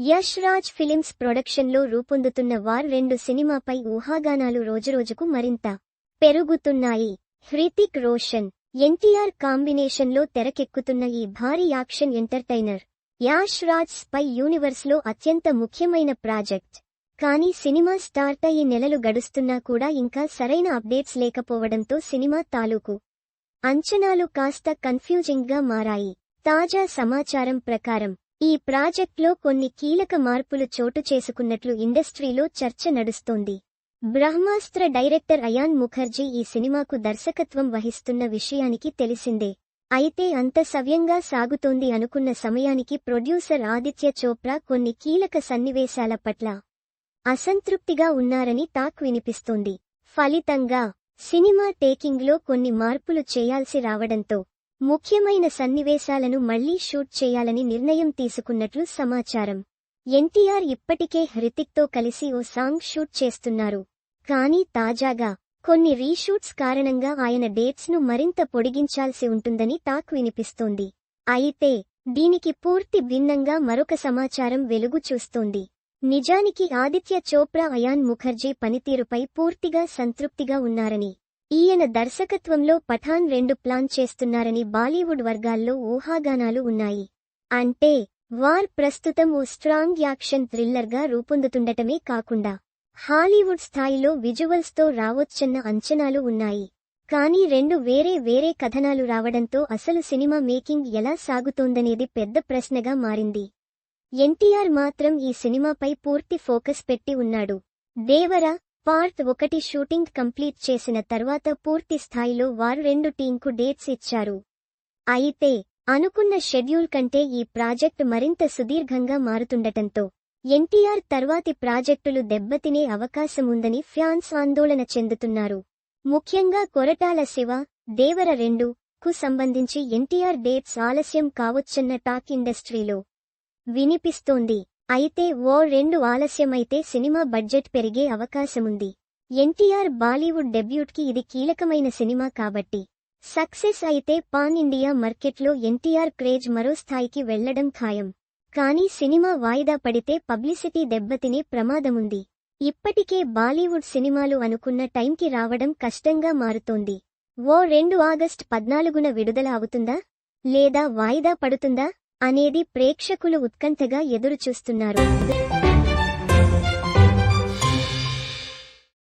Yash Raj films ప్రొడక్షన్లో రూపొందుతున్న war 2 సినిమాపై ఊహాగానాలు రోజురోజుకు మరింత పెరుగుతున్నాయి. హృతిక్ రోషన్, ఎన్టీఆర్ కాంబినేషన్లో తెరకెక్కుతున్న ఈ భారీ action entertainer Yash Raj spy యూనివర్స్లో అత్యంత ముఖ్యమైన ప్రాజెక్ట్. కానీ సినిమా స్టార్ట్ అయ్యి నెలలు గడుస్తున్నా కూడా ఇంకా సరైన అప్డేట్స్ లేకపోవడంతో సినిమా తాలూకు అంచనాలు కాస్త కన్ఫ్యూజింగ్గా మారాయి. తాజా సమాచారం ప్రకారం ఈ ప్రాజెక్ట్లో కొన్ని కీలక మార్పులు చోటు చేసుకున్నట్లు ఇండస్ట్రీలో చర్చ నడుస్తోంది. బ్రహ్మాస్త్ర డైరెక్టర్ అయాన్ ముఖర్జీ ఈ సినిమాకు దర్శకత్వం వహిస్తున్న విషయానికి తెలిసిందే. అయితే అంత సవ్యంగా సాగుతోంది అనుకున్న సమయానికి ప్రొడ్యూసర్ ఆదిత్య చోప్రా కొన్ని కీలక సన్నివేశాల పట్ల అసంతృప్తిగా ఉన్నారని టాక్ వినిపిస్తోంది. ఫలితంగా సినిమా టేకింగ్లో కొన్ని మార్పులు చేయాల్సి రావడంతో ముఖ్యమైన సన్నివేశాలను మళ్లీ షూట్ చేయాలని నిర్ణయం తీసుకున్నట్లు సమాచారం. ఎన్టీఆర్ ఇప్పటికే హృతిక్తో కలిసి ఓ సాంగ్ షూట్ చేస్తున్నారు. కానీ తాజాగా కొన్ని రీషూట్స్ కారణంగా ఆయన డేట్స్ను మరింత పొడిగించాల్సి ఉంటుందని టాక్ వినిపిస్తోంది. అయితే దీనికి పూర్తి భిన్నంగా మరొక సమాచారం వెలుగు చూస్తోంది. నిజానికి ఆదిత్య చోప్రా అయాన్ ముఖర్జీ పనితీరుపై పూర్తిగా సంతృప్తిగా ఉన్నారని, ఈయన దర్శకత్వంలో పఠాన్ 2 ప్లాన్ చేస్తున్నారని బాలీవుడ్ వర్గాల్లో ఊహాగానాలు ఉన్నాయి. అంటే వార్ ప్రస్తుతం ఓ స్ట్రాంగ్ యాక్షన్ థ్రిల్లర్గా రూపొందుతుండటమే కాకుండా హాలీవుడ్ స్థాయిలో విజువల్స్తో రావొచ్చన్న అంచనాలు ఉన్నాయి. కానీ 2 వేరే కథనాలు రావడంతో అసలు సినిమా మేకింగ్ ఎలా సాగుతోందనేది పెద్ద ప్రశ్నగా మారింది. ఎన్టీఆర్ మాత్రం ఈ సినిమాపై పూర్తి ఫోకస్ పెట్టి ఉన్నాడు. దేవర పార్ట్ 1 షూటింగ్ కంప్లీట్ చేసిన తర్వాత పూర్తి స్థాయిలో వార్ 2 టీంకు డేట్స్ ఇచ్చారు. అయితే అనుకున్న షెడ్యూల్ కంటే ఈ ప్రాజెక్ట్ మరింత సుదీర్ఘంగా మారుతుండటంతో ఎన్టీఆర్ తర్వాతి ప్రాజెక్టులు దెబ్బతినే అవకాశముందని ఫ్యాన్స్ ఆందోళన చెందుతున్నారు. ముఖ్యంగా కొరటాల శివ, దేవర 2కు సంబంధించి ఎన్టీఆర్ డేట్స్ ఆలస్యం కావొచ్చన్న టాక్ ఇండస్ట్రీలో వినిపిస్తోంది. అయితే ఓ 2 ఆలస్యమైతే సినిమా బడ్జెట్ పెరిగే అవకాశముంది. ఎన్టీఆర్ బాలీవుడ్ డెబ్యూట్కి ఇది కీలకమైన సినిమా కాబట్టి సక్సెస్ అయితే పాన్ ఇండియా మార్కెట్లో ఎన్టీఆర్ క్రేజ్ మరో స్థాయికి వెళ్లడం ఖాయం. కానీ సినిమా వాయిదా పడితే పబ్లిసిటీ దెబ్బతినే ప్రమాదముంది. ఇప్పటికే బాలీవుడ్ సినిమాలు అనుకున్న టైంకి రావడం కష్టంగా మారుతోంది. ఓ 2 ఆగస్టు 14న విడుదల అవుతుందా లేదా వాయిదా పడుతుందా అనేది ప్రేక్షకులు ఉత్కంఠగా ఎదురుచూస్తున్నారు.